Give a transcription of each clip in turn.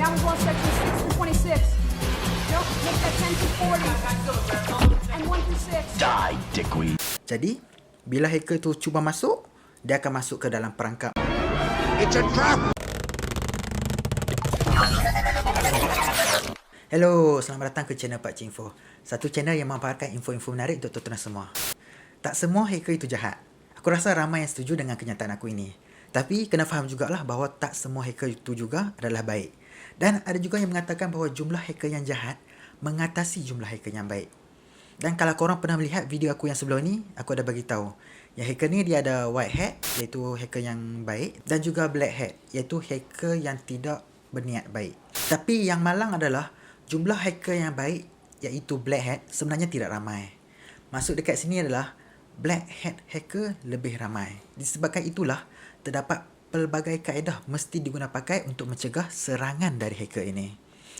Now we want section 6 to 26. Nope, make that 10 to 40. And 1 to 6. Die, dickweed. Jadi, bila hacker tu cuba masuk, dia akan masuk ke dalam perangkap. It's a trap! Hello, selamat datang ke channel Pakcik Info. Satu channel yang mempaparkan info-info menarik untuk tuan-tuan semua. Tak semua hacker itu jahat. Aku rasa ramai yang setuju dengan kenyataan aku ini. Tapi kena faham jugalah bahawa tak semua hacker itu juga adalah baik. Dan ada juga yang mengatakan bahawa jumlah hacker yang jahat mengatasi jumlah hacker yang baik. Dan kalau korang pernah melihat video aku yang sebelum ni, aku ada bagi tahu yang hacker ni dia ada white hat, iaitu hacker yang baik, dan juga black hat, iaitu hacker yang tidak berniat baik. Tapi yang malang adalah jumlah hacker yang baik, iaitu black hat, sebenarnya tidak ramai. Maksud dekat sini adalah black hat hacker lebih ramai. Disebabkan itulah terdapat pelbagai kaedah mesti diguna pakai untuk mencegah serangan dari hacker ini.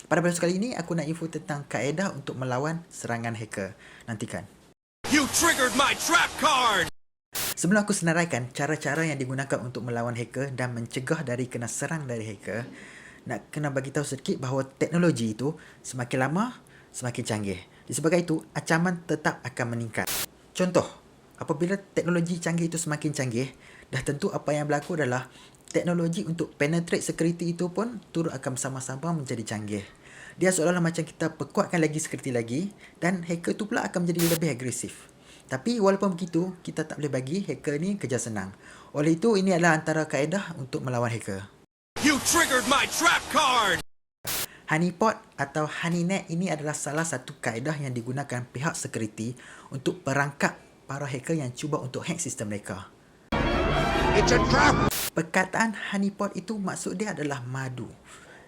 Pada video kali ini aku nak info tentang kaedah untuk melawan serangan hacker. Nantikan. You triggered my trap card! Sebelum aku senaraikan cara-cara yang digunakan untuk melawan hacker dan mencegah dari kena serang dari hacker, nak kena bagi tahu sedikit bahawa teknologi itu semakin lama semakin canggih. Disebabkan itu, ancaman tetap akan meningkat. Contoh, apabila teknologi canggih itu semakin canggih, dah tentu apa yang berlaku adalah teknologi untuk penetrate security itu pun turut akan bersama-sama menjadi canggih. Dia seolah-olah macam kita perkuatkan lagi security lagi dan hacker tu pula akan menjadi lebih agresif. Tapi walaupun begitu, kita tak boleh bagi hacker ni kerja senang. Oleh itu, ini adalah antara kaedah untuk melawan hacker. You triggered my trap card! Honeypot atau honeynet ini adalah salah satu kaedah yang digunakan pihak security untuk perangkap para hacker yang cuba untuk hack sistem mereka. It's a trap! Perkataan honeypot itu maksud dia adalah madu.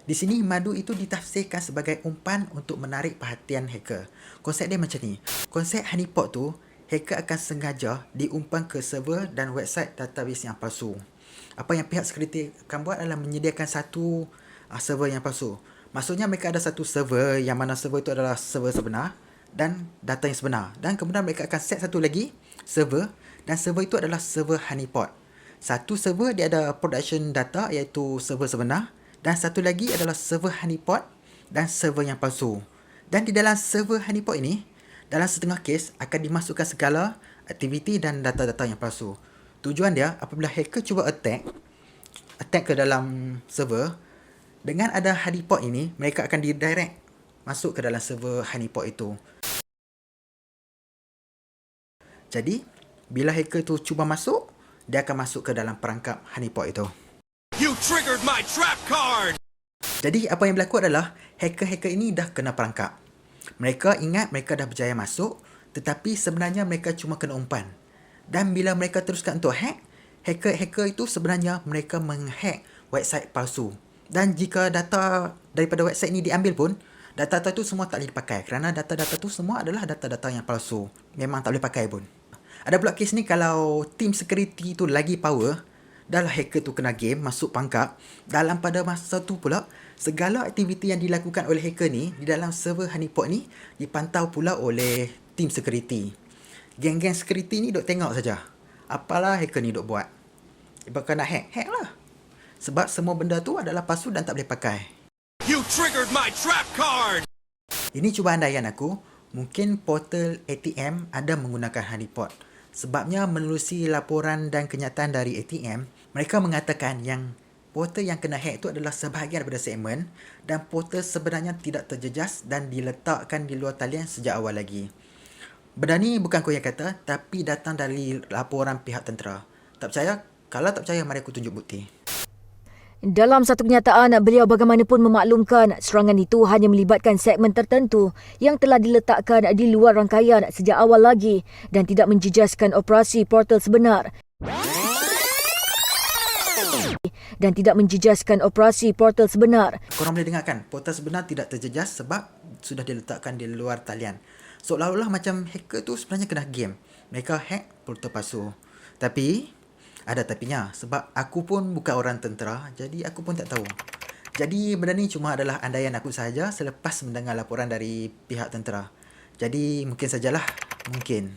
Di sini madu itu ditafsirkan sebagai umpan untuk menarik perhatian hacker. Konsep dia macam ni. Konsep honeypot tu, hacker akan sengaja diumpan ke server dan website database yang palsu. Apa yang pihak security akan buat adalah menyediakan satu server yang palsu. Maksudnya mereka ada satu server yang mana server itu adalah server sebenar dan data yang sebenar. Dan kemudian mereka akan set satu lagi server dan server itu adalah server honeypot. Satu server dia ada production data iaitu server sebenar dan satu lagi adalah server honeypot dan server yang palsu. Dan di dalam server honeypot ini, dalam setengah kes akan dimasukkan segala aktiviti dan data-data yang palsu. Tujuan dia apabila hacker cuba attack ke dalam server, dengan ada honeypot ini, mereka akan didirect masuk ke dalam server honeypot itu. Jadi, bila hacker tu cuba masuk, dia akan masuk ke dalam perangkap honeypot itu. You triggered my trap card! Jadi, apa yang berlaku adalah hacker-hacker ini dah kena perangkap. Mereka ingat mereka dah berjaya masuk, tetapi sebenarnya mereka cuma kena umpan. Dan bila mereka teruskan untuk hack, hacker-hacker itu sebenarnya mereka menghack website palsu. Dan jika data daripada website ini diambil pun, data-data itu semua tak boleh dipakai kerana data-data itu semua adalah data-data yang palsu. Memang tak boleh pakai pun. Ada pula kes ni kalau team security tu lagi power, dah lah hacker tu kena game, masuk pangkap. Dalam pada masa tu pula, segala aktiviti yang dilakukan oleh hacker ni di dalam server honeypot ni dipantau pula oleh team security. Geng-geng security ni duk tengok saja. Apalah hacker ni duk buat. Bakal nak hack lah. Sebab semua benda tu adalah palsu dan tak boleh pakai. You triggered my trap card! Ini cuba andaian aku, mungkin portal ATM ada menggunakan honeypot. Sebabnya menerusi laporan dan kenyataan dari ATM, mereka mengatakan yang portal yang kena hack itu adalah sebahagian daripada segmen dan portal sebenarnya tidak terjejas dan diletakkan di luar talian sejak awal lagi. Benda ni bukan aku yang kata, tapi datang dari laporan pihak tentera. Tak percaya? Kalau tak percaya, mari aku tunjuk bukti. Dalam satu kenyataan, beliau bagaimanapun memaklumkan serangan itu hanya melibatkan segmen tertentu yang telah diletakkan di luar rangkaian sejak awal lagi dan tidak menjejaskan operasi portal sebenar. Korang boleh dengarkan, portal sebenar tidak terjejas sebab sudah diletakkan di luar talian. Seolah-olah macam hacker tu sebenarnya kena game. Mereka hack portal palsu. Tapi ada tapinya sebab aku pun bukan orang tentera, jadi aku pun tak tahu. Jadi benda ni cuma adalah andaian aku sahaja selepas mendengar laporan dari pihak tentera. Jadi mungkin sajalah, mungkin.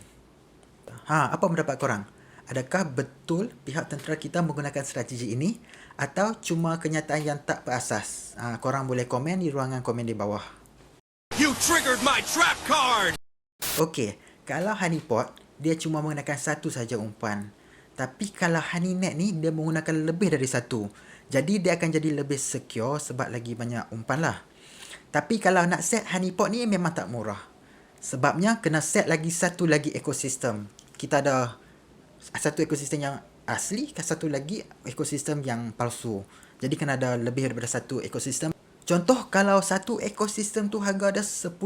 Apa pendapat korang? adakah betul pihak tentera kita menggunakan strategi ini atau cuma kenyataan yang tak berasas? Korang boleh komen di ruangan komen di bawah. You triggered my trap card! Okey, kalau honeypot, dia cuma menggunakan satu saja umpan. Tapi kalau honeynet ni, dia menggunakan lebih dari satu. Jadi, dia akan jadi lebih secure sebab lagi banyak umpan lah. Tapi kalau nak set honeypot ni memang tak murah. Sebabnya, kena set lagi satu lagi ekosistem. Kita ada satu ekosistem yang asli, satu lagi ekosistem yang palsu. Jadi, kena ada lebih daripada satu ekosistem. Contoh, kalau satu ekosistem tu harga ada 10,000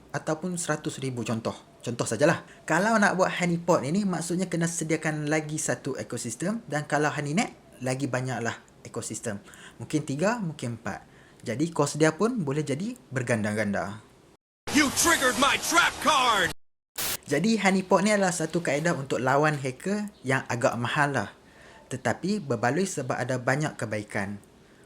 ataupun 100,000 contoh. Contoh sajalah. Kalau nak buat honeypot ini, maksudnya kena sediakan lagi satu ekosistem. Dan kalau honeynet, lagi banyaklah ekosistem. Mungkin 3, mungkin 4. Jadi, kos dia pun boleh jadi berganda-ganda. You triggered my trap card! Jadi, honeypot ni adalah satu kaedah untuk lawan hacker yang agak mahal lah. Tetapi, berbaloi sebab ada banyak kebaikan.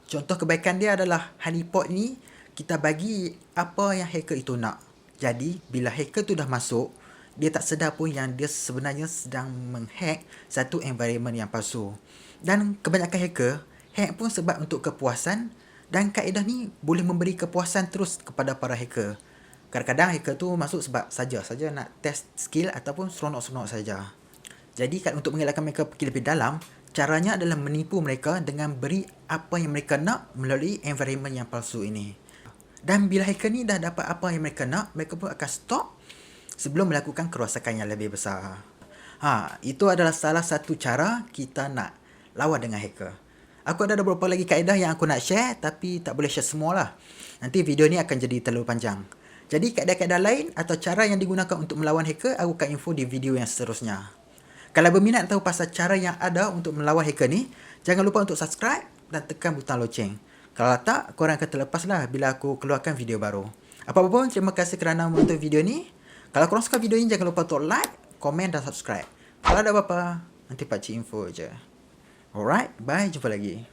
Contoh kebaikan dia adalah honeypot ni kita bagi apa yang hacker itu nak. Jadi, bila hacker tu dah masuk, dia tak sedar pun yang dia sebenarnya sedang menghack satu environment yang palsu. Dan kebanyakan hacker, hack pun sebab untuk kepuasan dan kaedah ni boleh memberi kepuasan terus kepada para hacker. Kadang-kadang hacker tu masuk sebab saja nak test skill ataupun seronok-seronok saja. Jadi, untuk mengelakkan mereka pergi lebih dalam, caranya adalah menipu mereka dengan beri apa yang mereka nak melalui environment yang palsu ini. Dan bila hacker ni dah dapat apa yang mereka nak, mereka pun akan stop sebelum melakukan kerosakan yang lebih besar. Itu adalah salah satu cara kita nak lawan dengan hacker. Aku ada beberapa lagi kaedah yang aku nak share, tapi tak boleh share semualah. Nanti video ni akan jadi terlalu panjang. Jadi kaedah-kaedah lain atau cara yang digunakan untuk melawan hacker, aku akan info di video yang seterusnya. Kalau berminat tahu pasal cara yang ada untuk melawan hacker ni, jangan lupa untuk subscribe dan tekan butang loceng. Kalau tak, korang akan terlepas lah bila aku keluarkan video baru. Apa-apa pun, terima kasih kerana menonton video ni. Kalau korang suka video ni, jangan lupa untuk like, komen dan subscribe. Kalau ada apa-apa, nanti pakcik info je. Alright, bye, jumpa lagi.